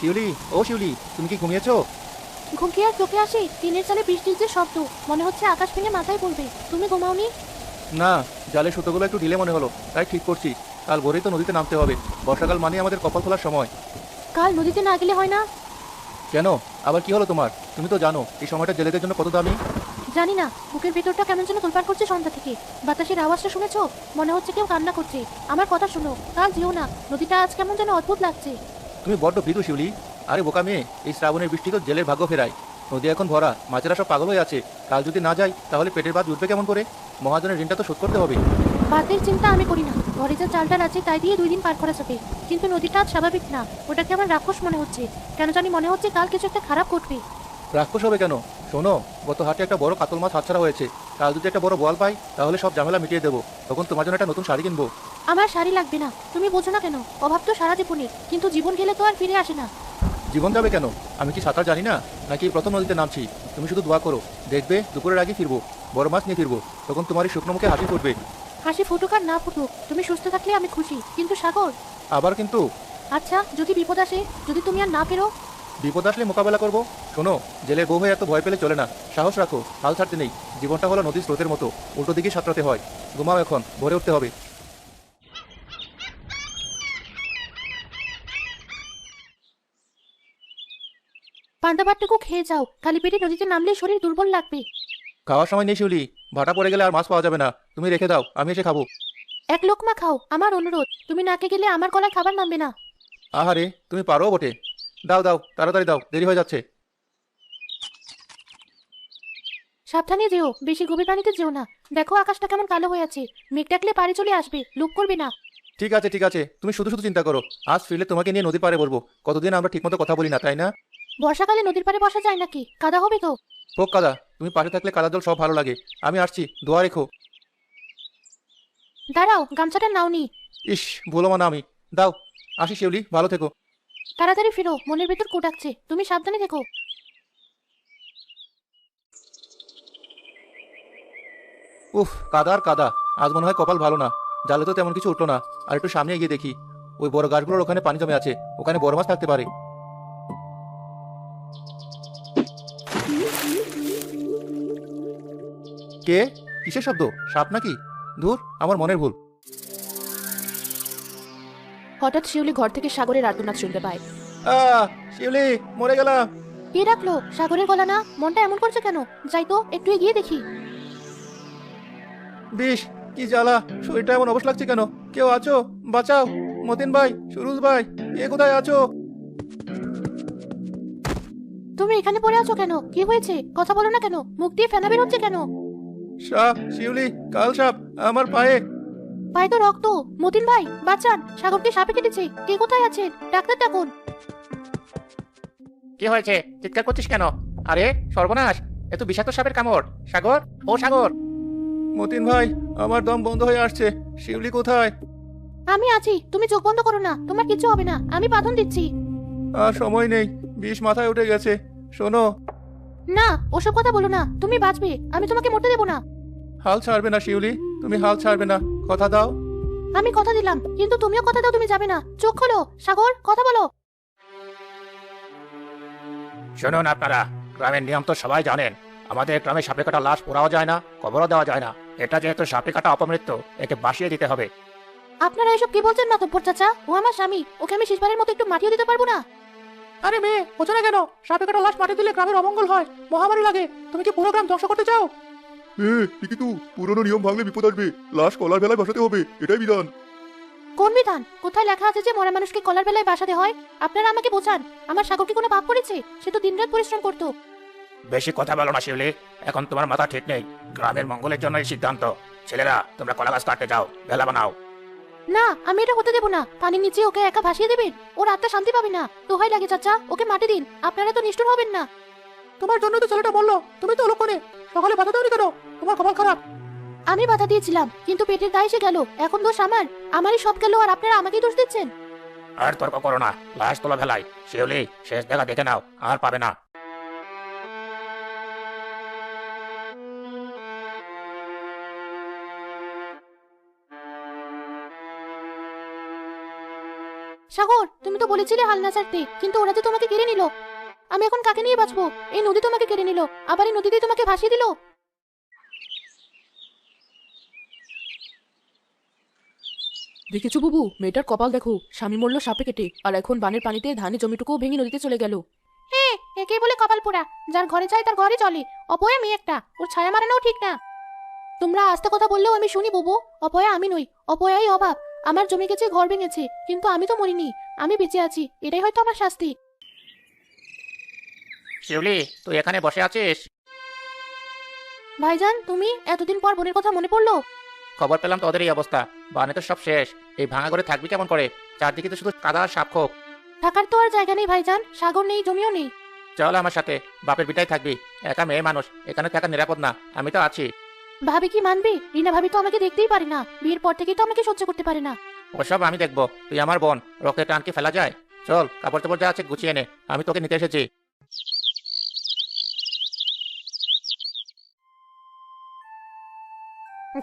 শিউলি, ও শিউলি, তুমি কি ঘুমিয়েছো? ঘুম কি আর চোখে আসে? টিনের চালে বৃষ্টির যে শব্দ, মনে হচ্ছে আকাশ ভেঙে মাথায় পড়বে। তুমি ঘুমাওনি? না, জালের সুতোগুলো একটু ঢিলে মনে হলো, তাই ঠিক করছি। কাল ভোরেই তো নদীতে নামতে হবে। বর্ষাকাল মানে আমাদের কপাল খোলার সময়। কাল নদীতে না গেলে হয় না? কেন? আবার কি হলো তোমার? তুমি তো জানো এই সময়টা জেলেদের জন্য কত দামি। জানি না, বুকের ভেতরটা কেমন যেন তোলপাড় করছে সন্ধ্যা থেকে। বাতাসের আওয়াজটা শুনেছো? মনে হচ্ছে কেউ কান্না করছে। আমার কথা শোনো, কাল যেও না। নদীটা আজ কেমন যেন অদ্ভুত লাগছে। তুমি বড্ড ভীতু শিউলি। আরে বোকা মেয়ে, এই শ্রাবণের বৃষ্টি তো জেলের ভাগ্য ফেরায়। নদী এখন ভরা, মাছেরা সব পাগল হয়ে আছে। কাল যদি না যাই তাহলে পেটের ভাত জুটবে কেমন করে? মহাজনের ঋণটা তো শোধ করতে হবে। বাতের চিন্তা আমি করি না। ঘরে যা চালটা আছে তাই দিয়ে 2 দিন পার করা যাবে। কিন্তু নদীটা আজ স্বাভাবিক না। ওটাকে আমার রাক্ষস মনে হচ্ছে। কেন জানি মনে হচ্ছে কাল কিছু একটা খারাপ ঘটবে। রাক্ষস হবে কেন? শোনো, গত হাটে একটা বড় কাতল মাছ হাতছাড়া হয়েছে। কাল যদি একটা বড় বোয়াল পাই তাহলে সব ঝামেলা মিটিয়ে দেবো। তখন তোমার জন্য একটা নতুন শাড়ি কিনবো। আমার শাড়ি লাগবে না। তুমি বোঝো না কেন? অভাব তো সারা জীবনে, কিন্তু জীবন গেলে তো আর ফিরে আসে না। জীবন যাবে কেন? আমি কি সাঁতার জানি না? নাকি এই প্রথম নদীতে নামছি? তুমি শুধু দোয়া করো, দেখবে দুপুরের আগে ফিরবো। বড় মাছ নিয়ে ফিরবো। তখন তোমার এই শুকনো মুখে হাসি ফুটবে। হাসি ফুটুক আর না ফুটুক, তুমি সুস্থ থাকলে আমি খুশি। কিন্তু সাগর, আবার কিন্তু? আচ্ছা যদি বিপদ আসে, যদি তুমি আর না ফেরো? বিপদ আসলে মোকাবেলা করবো। শোনো, জেলের বউ হয়ে এত ভয় পেলে চলে না। সাহস রাখো, হাল ছাড়তে নেই। জীবনটা হলো নদীর স্রোতের মতো, উল্টো দিকে সাঁতরাতে হয়। ঘুমাও এখন, ভোরে উঠতে হবে। পান্তা ভাতটুকু খেয়ে যাও। খালি পেটে নদীতে নামলে শরীর দুর্বল লাগবে। খাওয়ার সময় নেই শিউলি। ভাটা পড়ে গেলে আর মাছ পাওয়া যাবে না। তুমি রেখে দাও, আমি এসে খাবো। এক লোকমা খাও, আমার অনুরোধ। তুমি নাকে গেলে আমার গলায় খাবার নামবে না। আহারে, তুমি পারো বটে। দাও দাও, তাড়াতাড়ি দাও, দেরি হয়ে যাচ্ছে। সাবধানে যেও, বেশি গভীর পানিতে যেও না। দেখো আকাশটা কেমন কালো হয়ে আছে। মেঘ ডাকলে পাড়ে চলে আসবে, লুক করবে না। ঠিক আছে ঠিক আছে, তুমি শুধু শুধু চিন্তা করো। আজ ফিরলে তোমাকে নিয়ে নদী পাড়ে বলবো। কতদিন আমরা ঠিকমতো কথা বলি না, তাই না? বর্ষাকালে নদীর পাড়ে বসা যায় নাকি? কাদা হবে তো। হোক কাদা, তুমি পাশে থাকলে কাদা জল সব ভালো লাগে। আমি আসছি, দোয়া রেখো। দাঁড়াও, গামছাটা নাওনি। ইস, ভুলো না আমি। দাও। আসি শিউলি, ভালো থেকো। তাড়াতাড়ি ফিরো, মনের ভেতর কোটাচ্ছে। তুমি সাবধানে থেকো। উফ, কাদা আর কাদা। আজ মনে হয় কপাল ভালো না। জালে তো তেমন কিছু উঠলো না। আর একটু সামনে এগিয়ে দেখি, ওই বড় গাছগুলোর ওখানে পানি জমে আছে। ওখানে বড় মাছ থাকতে পারে। কে? কিসের শব্দ? সাপ নাকি? ধুর, আমার মনের ভুল। হঠাৎ শিউলি ঘর থেকে সাগরের আর্তনাদ শুনতে পায়। শিউলি, মরে গেলাম। কে ডাকলো? সাগরের গলা না? মনটা এমন করছে কেন? যাই তো, একটু এগিয়ে দেখি। বিষ, কি জ্বালা। শরীরটা এমন অবশ লাগছে কেন? কেউ আছো? বাঁচাও। মতিন ভাই, সুরুজ ভাই, এ কোথায় আছো? তুমি এখানে পড়ে আছো কেন? কি হয়েছে? কথা বলো না কেন? মুখ দিয়ে ফেনা বের হচ্ছে কেন? সাপ শিউলি, কাল সাপ আমার পায়ে। পায়ে তো রক্ত। মতিন ভাই, বাঁচান। সাগরকে সাপে কেটেছে। কে কোথায় আছেন? ডাক্তার ডাকুন। কি হয়েছে? চিৎকার করছিস কেন? আরে সর্বনাশ, এত বিষাক্ত সাপের কামড়। সাগর, ও সাগর। মতিন ভাই, আমার দম বন্ধ হয়ে আসছে। শিউলি কোথায়? আমি আছি, তুমি চোখ বন্ধ করো না। তোমার কিছু হবে না, আমি বাঁধন দিচ্ছি। আর সময় নেই, বিষ মাথায় উঠে গেছে। শোনো, না, ওসব কথা বলো না। তুমি বাঁচবে, আমি তোমাকে মরতে দেবো না। হাল ছাড়বে না শিউলি, তুমি হাল ছাড়বে না। কথা দাও। আমি কথা দিলাম, কিন্তু তুমিও কথা দাও তুমি যাবে না। চোখ খোলো। সাগর, কথা বলো। শুনুন আপনারা, গ্রামের নিয়ম তো সবাই জানেন। আমাদের গ্রামে সাপে কাটা লাশ পোড়াও যায় না, কবরও দেওয়া যায় না। এটা যেহেতু সাপে কাটা অপমৃত্যু, একে বাসিয়ে দিতে হবে। আপনারা এসব কি বলছেন মাতব্বর চাচা? ও আমার স্বামী, ওকে আমি শেষবারের মতো একটু মাটিও দিতে পারবো না? আরে মেয়ে, বোঝো না কেন? সাপে কাটা লাশ মাটি দিলে গ্রামের অমঙ্গল হয়, মহামারী লাগে। তুমি কি পুরো গ্রাম ধ্বংস করতে চাও? ঠিকই তো। পুরনো নিয়ম ভাঙলে বিপদ আসবে। লাশ কলার ভেলায় বসাতে হবে, এটাই বিধান। কোন বিধান? কোথায় লেখা আছে যে মরা মানুষকে কলার বেলায় বাসাতে হয়? আপনারা আমাকে বোঝান। আমার সাগর কি কোনো পাপ করেছে? সে তো দিনরাত পরিশ্রম করতো। বেশি কথা বলো না শিউলি, এখন তোমার মাথা ঠিক নেই। গ্রামের মঙ্গলের জন্য এই সিদ্ধান্ত। ছেলেরা, তোমরা কলা গাছ কাটতে যাও, ভেলা বানাও। না, আমি এটা হতে দেবো না। পানির নিচে ওকে একা ভাসিয়ে দেবেন? ওর আত্মা শান্তি পাবে না। দোহাই লাগে চাচা, ওকে মাটি দিন। আপনারা তো নিষ্ঠুর হবেন না। তোমার জন্য তো ছেলেটা বললো, তুমি তো অলক্ষণে। সকালে বাধা দাওনি কেন? তোমার কপাল খারাপ। আমি বাধা দিয়েছিলাম, কিন্তু পেটের দায় এসে গেল। এখন দোষ আমার। আমারই সব গেল আর আপনারা আমাকেই দোষ দিচ্ছেন। আর তর্ক করো না, লাশ তোলা ভেলায়। শিউলি, শেষ দেখা দেখে নাও, আর পাবে না। সাগর, তুমি তো বলেছিলে হাল না ছাড়তে, কিন্তু ওরা তো তোমাকে কেড়ে নিল। আমি এখন কাকে নিয়ে বাঁচবো? এই নদী তোমাকে কেড়ে নিল, আবার এই নদীতেই তোমাকে ভাসিয়ে দিল। দেখেছো বুবু, মেয়েটার কপাল দেখো, স্বামী মরল সাপে কেটে, আর এখন বানের পানিতে ধানের জমিটুকুও ভেঙে নদীতে চলে গেল। হ্যাঁ, একেই বলে কপাল পোড়া। যার ঘরে যায় তার ঘরে চলে। অপয়া মেয়ে একটা, ওর ছায়া মারানোও ঠিক না। তোমরা আস্তে কথা বললেও আমি শুনি বুবু। অপয়া আমি নই, অপয়াই অভাব। আমার জমি গেছে, ঘর ভেঙেছে, কিন্তু আমি তো মরিনি, আমি বেঁচে আছি। এটাই হয়তো আমার শাস্তি। শিউলি, তুই এখানে বসে আছিস? ভাইজান, তুমি এতদিন পর বোনের কথা মনে পড়লো? খবর পেলাম তোদের এই অবস্থা। বানে তো সব শেষ। এই ভাঙা ঘরে থাকবি কেমন করে? চারদিকে তো শুধু কাদা আর সাপ খোপ। থাকার তো আর জায়গা নেই ভাইজান, সাগর নেই, জমিও নেই। চল আমার সাথে, বাপের বিটাই থাকবি। একা মেয়ে মানুষ, এখানে থাকা নিরাপদ না। আমি তো আছি। ভাবি কি মানবে? রিনা ভাবি তো আমাকে দেখতেই পারে না, বিয়ের পর থেকেই তো আমাকে সহ্য করতে পারে না। ওসব আমি দেখবো। তুই আমার বোন, রক্তের টান কি ফেলা যায়? চল, কাপড় চাপড় যা আছে গুছিয়ে নে, আমি তোকে নিতে এসেছি।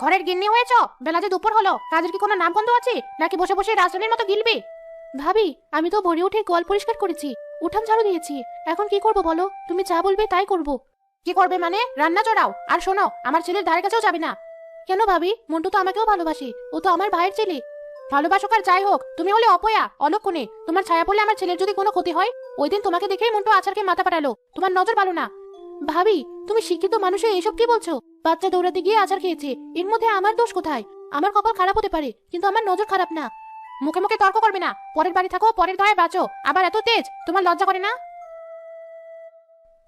ঘরের গিন্নি হয়েছ? বেলা যে দুপুর হলো, কাজের কি কোনো নাম গন্ধ আছে, নাকি বসে বসে রাজরানীর মতো গিলবে? ভাবি, আমি তো ভোরে উঠে গোয়াল পরিষ্কার করেছি, উঠান ঝাড়ু দিয়েছি। এখন কি করব বলো? তুমি যা বলবে তাই করব। কি করবে মানে? রান্না চড়াও। আর শোনো, আমার ছেলের ধারে কাছেও যাবে না। কেন ভাবি? মন্টু তো আমাকেও ভালোবাসে, ও তো আমার ভাইয়ের ছেলে। ভালোবাসুক আর যাই হোক, তুমি হলে অপয়া, অলক্ষণে। তোমার ছায়া পড়লে আমার ছেলের যদি কোনো ক্ষতি হয়, ওই দিন তোমাকে দেখেই মন্টু আচারকে মাথা পাঠালো। তোমার নজর ভালো না। ভাবি, তুমি শিক্ষিত মানুষে এসব কি বলছো? বাচ্চা দৌড়াতে গিয়ে আচার খেয়েছে, এর মধ্যে আমার দোষ কোথায়? আমার কপাল খারাপ হতে পারে, কিন্তু আমার নজর খারাপ না। মুখে মুখে তর্ক করবে না। পরের বাড়ি থাকো, পরের দয়ে বাঁচো, আবার এত তেজ, তোমার লজ্জা করে না?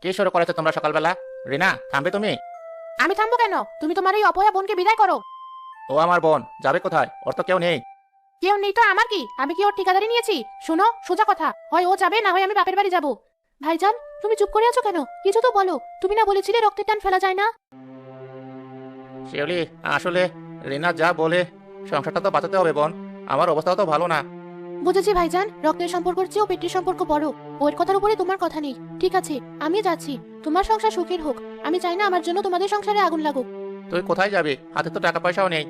কি শুরু করেছো তোমরা সকালবেলা? রিনা, থামবে তুমি? আমি থামবো কেন? তুমি তোমার এই অপয়া বোনকে বিদায় করো। ও আমার বোন, যাবে কোথায়? ওর তো কেউ নেই। কেউ নেই তো আমার কি? আমি কি ওর ঠিকাদারি নিয়েছি? শোনো, সোজা কথা, হয় ও যাবে, না হয় আমি বাপের বাড়ি যাবো। ভাইজান, তুমি চুপ করে আছো কেন? কিছু তো বলো। তুমি না বলেছিলে রক্তের টান ফেলা যায় না? শিউলি, আসলে রিনা যা বলে, সংসারটা তো বাঁচাতে হবে বোন। আমার অবস্থাও তো ভালো না। বুঝেছি ভাইজান, রক্তের সম্পর্কের চেয়েও পেটের সম্পর্ক বড়। ওর কথার উপরে তোমার কথা নেই। ঠিক আছে, আমি যাচ্ছি। তোমার সংসার সুখের হোক। আমি চাই না আমার জন্য তোমাদের সংসারে আগুন লাগুক। তুই কোথায় যাবি? হাতে তো টাকা পয়সাও নেই।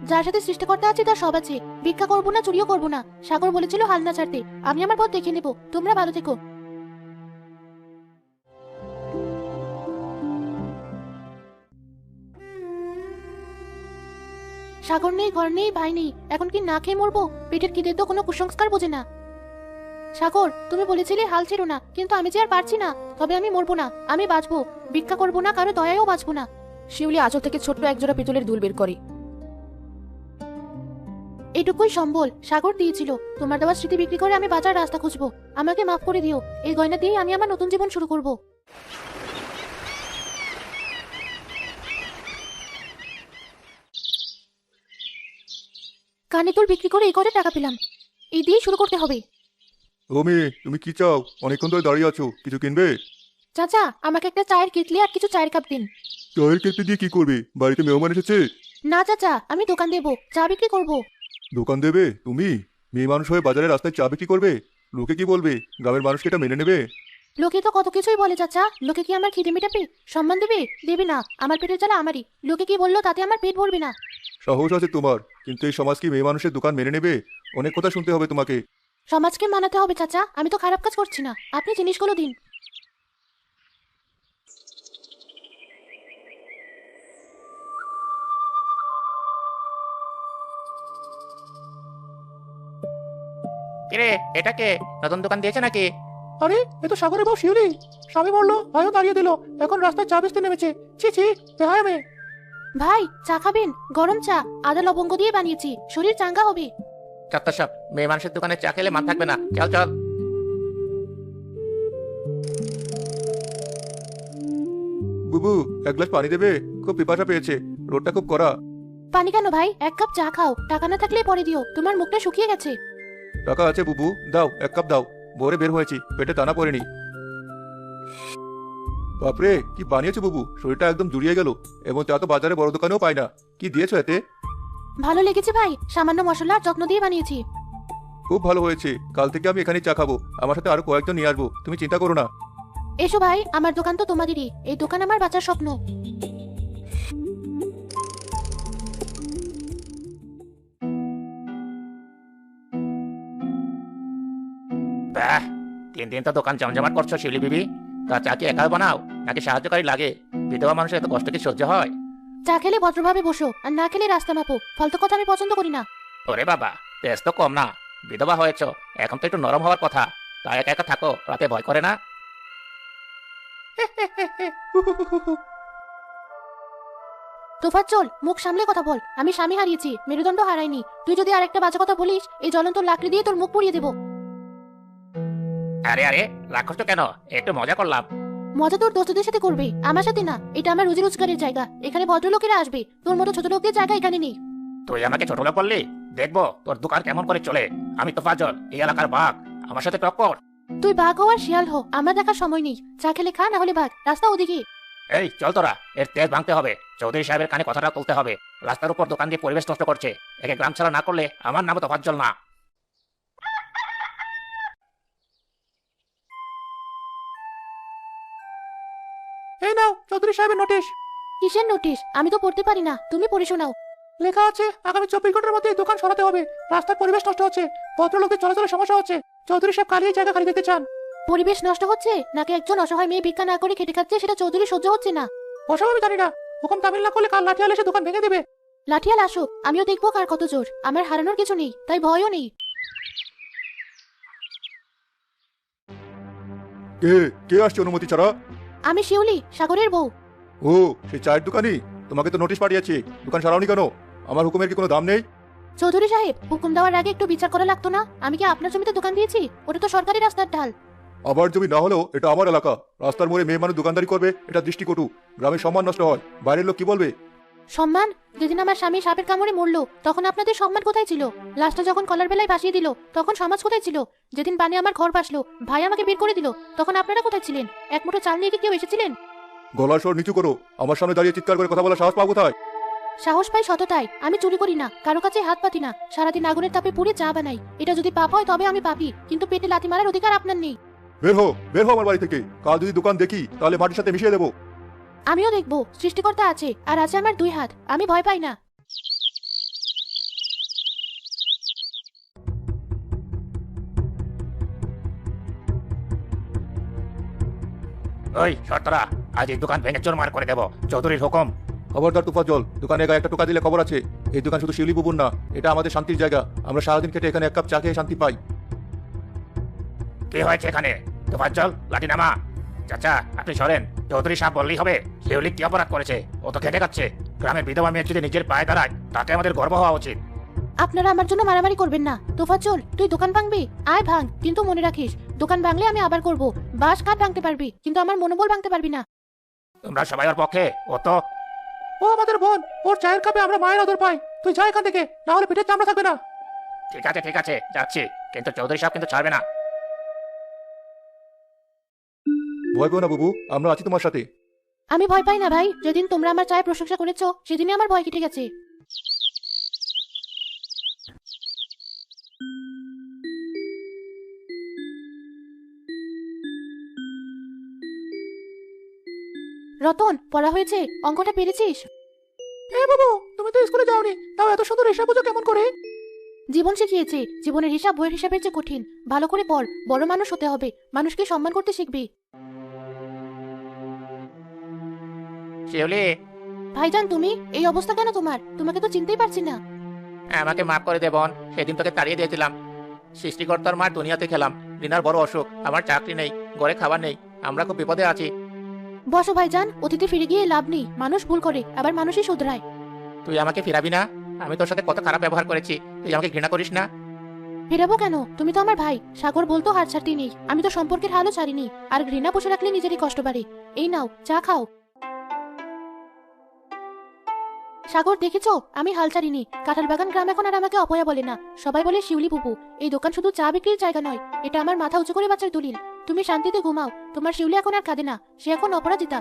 যার সাথে সৃষ্টিকর্তা আছে তার সব আছে। ভিক্ষা করবো না, চুরিও করবো না। সাগর বলেছিল হাল না ছাড়তে। আমি আমার পথ দেখে নেব। তোমরা ভালো থেকো। সাগর নেই, ঘর নেই, ভাই নেই, এখন কি না খেয়ে মরবো? পেটের খিদে তো কোনো কুসংস্কার বোঝে না। সাগর, তুমি বলেছিলে হাল ছেড়ো না, কিন্তু আমি যে আর পারছি না। তবে আমি মরবো না, আমি বাঁচবো। ভিক্ষা করবো না, কারো দয়ায়ও বাঁচবো না। শিউলি আঁচল থেকে ছোট্ট একজোড়া পিতলের দুল বের করে। এটুকুই সম্বল সাগর দিয়েছিল। তোমার দেওয়া স্মৃতি বিক্রি করে আমি বাঁচার রাস্তা খুঁজবো। আমাকে মাফ করে দিও। এই গয়না দিয়েই আমি আমার নতুন জীবন শুরু করব। কানে দুল বিক্রি করে এই করে টাকা পেলাম। এই দিয়েই শুরু করতে হবে। ও মেয়ে, তুমি কি চাও? অনেকক্ষণ ধরে দাঁড়িয়ে আছো, কিছু কিনবে? চাচা, আমাকে একটা চায়ের কেটলি আর কিছু চায়ের কাপ দিন। চায়ের কেটলি দিয়ে কি করবে? বাড়িতে মেহমান এসেছে। না চাচা, আমি দোকান দেবো, চা বিক্রি করব। দোকান দেবে তুমি? মেয়ে মানুষ হয়ে বাজারে রাস্তায় চা বিক্রি করবে? লোকে কি বলবে? গ্রামের মানুষ কি এটা মেনে নেবে? লোকে তো কত কিছুই বলে চাচা। লোকে কি আমার খিদে মেটাবে? সম্মান দেবে? দেবে না। আমার পেটের জ্বালা আমারই। লোকে কি বললো তাতে আমার পেট ভরবে না। সাহস আছে তোমার, কিন্তু এই সমাজ কি মেয়ে মানুষের দোকান মেনে নেবে? অনেক কথা শুনতে হবে তোমাকে। সমাজকে মানাতে হবে চাচা। আমি তো খারাপ কাজ করছি না, আপনি জিনিসগুলো দিন। কিরে, এটা কে? নতুন দোকান দিয়েছে নাকি? আরে, এ তো সাগরের বউ শিউলি। স্বামী বললো, ভাইও তাড়িয়ে দিল, এখন রাস্তায় চা বেচতে নেমেছে। ছি ছি, বেহায়া মেয়ে। ভাই, চা খাবেন? গরম চা, আদা লবঙ্গ দিয়ে বানিয়েছি, শরীর চাঙ্গা হবে। চাত্তা সাপ, মেয়ে মানুষের দোকানে চা খেলে মান থাকবে না। চল চল। বুবু, এক গ্লাস পানি দেবে? খুব পিপাসা পেয়েছে, রোডটা খুব কড়া। পানি কেন ভাই? এক কাপ চা খাও। টাকা না থাকলে পরে দিও, তোমার মুখটা শুকিয়ে গেছে। টাকা আছে বুবু, দাও এক কাপ দাও। ভোরে বের হয়েছি, পেটে দানা পড়েনি। বাপরে, কি বানিয়েছো বুবু, শরীরটা একদম জুড়িয়ে গেল। এবং চা তো বাজারে বড় দোকানেও পাই না। কি দিয়েছো এতে? ভালো লেগেছে ভাই, সামান্য মশলা আর যত্ন দিয়ে বানিয়েছি। খুব ভালো হয়েছে, কাল থেকে আমি এখানেই চা খাবো। আমার সাথে আরো কয়েকজন নিয়ে আসবো, তুমি চিন্তা করো না। এসো ভাই, আমার দোকান তো তোমাদেরই। এই দোকান আমার বাঁচার স্বপ্ন। বাহ, 3 দিন তো দোকান জমজমাট করছো শিউলি বিবি। তা চা কি একা বানাও নাকি সাহায্যকারী লাগে? বিধবা মানুষের এত কষ্ট কি সহ্য হয়? চা খেলে ভদ্রভাবে বসো, আর না খেলে রাস্তা মাপো। ফালতু কথা আমি পছন্দ করি না। ওরে বাবা, তেজ তো কম না। বিধবা হয়েছ, এখন তো একটু নরম হওয়ার কথা। তা একা একা থাকো, রাতে ভয় করে না? তোফাজ্জল, মুখ সামলে কথা বল। আমি স্বামী হারিয়েছি, মেরুদণ্ড হারাইনি। তুই যদি আরেকটা বাজে কথা বলিস, এই জ্বলন্ত লাকড়ি দিয়ে তোর মুখ পুড়িয়ে দেবো। আরে আরে, রাক্ষস তো কেন? একটু মজা করলাম। মজা তোর দোস্তদের সাথে করবি, আমার সাথে না। এটা আমার রুজি রোজগারের জায়গা, এখানে ভদ্রলোকেরা আসবে। তোর মতো ছোট লোকদের জায়গা এখানে নেই। তুই আমাকে ছোট লোক বললি? দেখবো তোর দোকান কেমন করে চলে। আমি তো ফাজল, এই এলাকার বাঘ। আমার সাথে টক্কর? তুই বাঘ হওয়ার শিয়াল হ, আমার দেখার সময় নেই। চা খেলে খা, না হলে ভাগ। রাস্তা ওদিকে। এই চল তোরা, এর তেজ ভাঙতে হবে। চৌধুরী সাহেবের কানে কথাটা তুলতে হবে। রাস্তার উপর দোকান দিয়ে পরিবেশ নষ্ট করছে। একে গ্রাম ছাড়া না করলে আমার নাম তো ফাজল না। এই নাও চৌধুরী সাহেবের নোটিশ। কিসের নোটিশ? আমি তো পড়তে পারি না, তুমি পড়ে শোনাও। লেখা আছে আগামী 24 ঘন্টার মধ্যে এই দোকান সরাতে হবে। রাস্তার পরিবেশ নষ্ট হচ্ছে, ভদ্রলোকদের চলাচলের সমস্যা হচ্ছে। চৌধুরী সাহেব কালই এই জায়গা খালি দেখতে চান। পরিবেশ নষ্ট হচ্ছে নাকি একজন অসহায় মেয়ে ভিক্ষা না করে খেটে খাচ্ছে সেটা চৌধুরী সহ্য হচ্ছে না? ওসব আমি জানি না। হুকুম তামিল না করলে কাল লাঠিয়াল এসে দোকান ভেঙে দেবে। লাঠিয়াল আসুক, আমিও দেখবো কার কত জোর। আমার হারানোর কিছু নেই, তাই ভয়ও নেই। কে কে আসছে অনুমতি ছাড়া? আমি শিউলি, সাগরের বউ। ও, সেই চায়ের দোকানি। তোমাকে তো নোটিশ পাঠিয়েছি, দোকান সারাওনি কেন? আমার হুকুমের কি কোনো দাম নেই? চৌধুরী সাহেব, হুকুম দেওয়ার আগে একটু বিচার করা লাগতো না? আমি কি আপনার জমিতে দোকান দিয়েছি? ওটা তো সরকারি রাস্তার ঢাল। আবার জমি না হলেও এটা আমার এলাকা। রাস্তার মোড়ে মেয়ে মানুষ দোকানদারি করবে, এটা দৃষ্টিকটু। গ্রামের সম্মান নষ্ট হয়, বাইরের লোক কি বলবে? সম্মান? যেদিন আমার স্বামী সাপের কামড়ে মরলো, তখন আপনাদের সম্মান কোথায় ছিল? লাশটা যখন কলার বেলায় ভাসিয়ে দিল, তখন সমাজ কোথায় ছিল? যেদিন পানি আমার ঘর ভাসলো, ভাই আমাকে বের করে দিল, তখন আপনারা কোথায় ছিলেন? এক মুঠো চাল নিয়ে কি কেউ এসেছিলেন? গলার স্বর নিচু করো। আমার সামনে দাঁড়িয়ে চিৎকার করে কথা বলার সাহস পাবো কোথায়? সাহস পাই সততায়। আমি চুরি করি না, কারো কাছে হাত পাতি না, সারাদিন আগুনের তাপে পুড়ে চা বানাই। এটা যদি পাপ হয় তবে আমি পাপী, কিন্তু পেটে লাথি মারার অধিকার আপনার নেই। বের হো, বের হো আমার বাড়ি থেকে। কাল যদি দোকান দেখি তাহলে মাটির সাথে মিশিয়ে দেবো। আমিও দেখবো, সৃষ্টিকর্তা আছে, আর আছে আমার 2 হাত। আমি ভয় পাই না। ওই শর্তরা, আজ এই দোকান ভেঙে চুরমার করে দেবো। চৌধুরীর হুকুম। খবরদার তুফাজ্জল, দোকানে গায়ে একটা টোকা দিলে খবর আছে। এই দোকান শুধু শিউলি বুবুর না, এটা আমাদের শান্তির জায়গা। আমরা সারাদিন খেটে এখানে 1 কাপ চা খেয়ে শান্তি পাই। কি হয়েছে এখানে? তোফাজ্জল, লাঠি নামা। চাচা, আপনি সরেন। চৌধুরী সাহেব বললেই হবে। শিউলি কি অপরাধ করেছে? ও তো খেটে খাচ্ছে। গ্রামের বিধবা মেয়ে যদি নিজের পায়ে দাঁড়ায়, তাতে আমাদের গর্ব হওয়া উচিত। আপনারা আমার জন্য মারামারি করবেন না। তোফাজ্জল, তুই দোকান ভাঙবি? আয় ভাঙ, কিন্তু মনে রাখিস, দোকান ভাঙলে আমি আবার করব। বাঁশ কাঠ ভাঙতে পারবি, কিন্তু আমার মনোবল ভাঙতে পারবি না। তোমরা সবাই ওর পক্ষে? ও আমাদের বোন, ওর চায়ের কাপে আমরা মায়ের আদর পাই। তুই যা এখান থেকে, না হলে পেটের চামড়া থাকবে না। ঠিক আছে ঠিক আছে, যাচ্ছি। কিন্তু চৌধুরী সাহেব কিন্তু ছাড়বে না। ভয় পেও না বুবু, আমরা আছি তোমার সাথে। আমি ভয় পাই না ভাই। যেদিন তোমরা আমার চায়ের প্রশংসা করেছো, সেদিনই আমার ভয় কেটে গেছে। রতন, পড়া হয়েছে? অঙ্কটা পেরেছিস? হ্যাঁ বাবু, তুমি তো স্কুলে যাওনি, তাও এত সুন্দর হিসাব বুঝো কেমন করে? জীবন শিখিয়েছে, জীবনের হিসাব বইয়ের হিসাবের চেয়ে কঠিন। ভালো করে পড়, বড় মানুষ হতে হবে, মানুষকে সম্মান করতে শিখবি। শিউলি, ভাইজান, তুমি এই অবস্থা কেন তোমার? তোমাকে তো চিনতেই পারছি না। আমাকে মাফ করে দে বোন। সেদিন তোকে তাড়িয়ে দিয়েছিলাম। সৃষ্টিকর্তার মার দুনিয়াতে খেলাম। রিনার বড় অসুখ, আমার চাকরি নেই, ঘরে খাবার নেই, আমরা খুব বিপদে আছি। বসো ভাইজান, অতীতে ফিরে গিয়ে লাভ নেই। মানুষ ভুল করে, আবার মানুষই শুধরায়। তুই আমাকে ফিরাবি না? আমি তোর সাথে কত খারাপ ব্যবহার করেছি, তুই আমাকে ঘৃণা করিস না? ফিরাবো কেন? তুমি তো আমার ভাই। সাগর বলতো হাত ছাড়তেই নেই, আমি তো সম্পর্কের হালও ছাড়িনি। আর ঘৃণা বসে রাখলে নিজেরই কষ্ট বাড়ে। এই নাও, চা খাও। সাগর, দেখেছো, আমি হাল ছাড়িনি। কাঁঠালবাগান গ্রাম এখন আর আমাকে অপয়া বলে না, সবাই বলে শিউলি বুবু। এই দোকান শুধু চা বিক্রির জায়গা নয়, এটা আমার মাথা উঁচু করে বাঁচার দলিল। তুমি শান্তিতে ঘুমাও, তোমার শিউলি এখন আর কাঁদে না, সে এখন অপরাজিতা।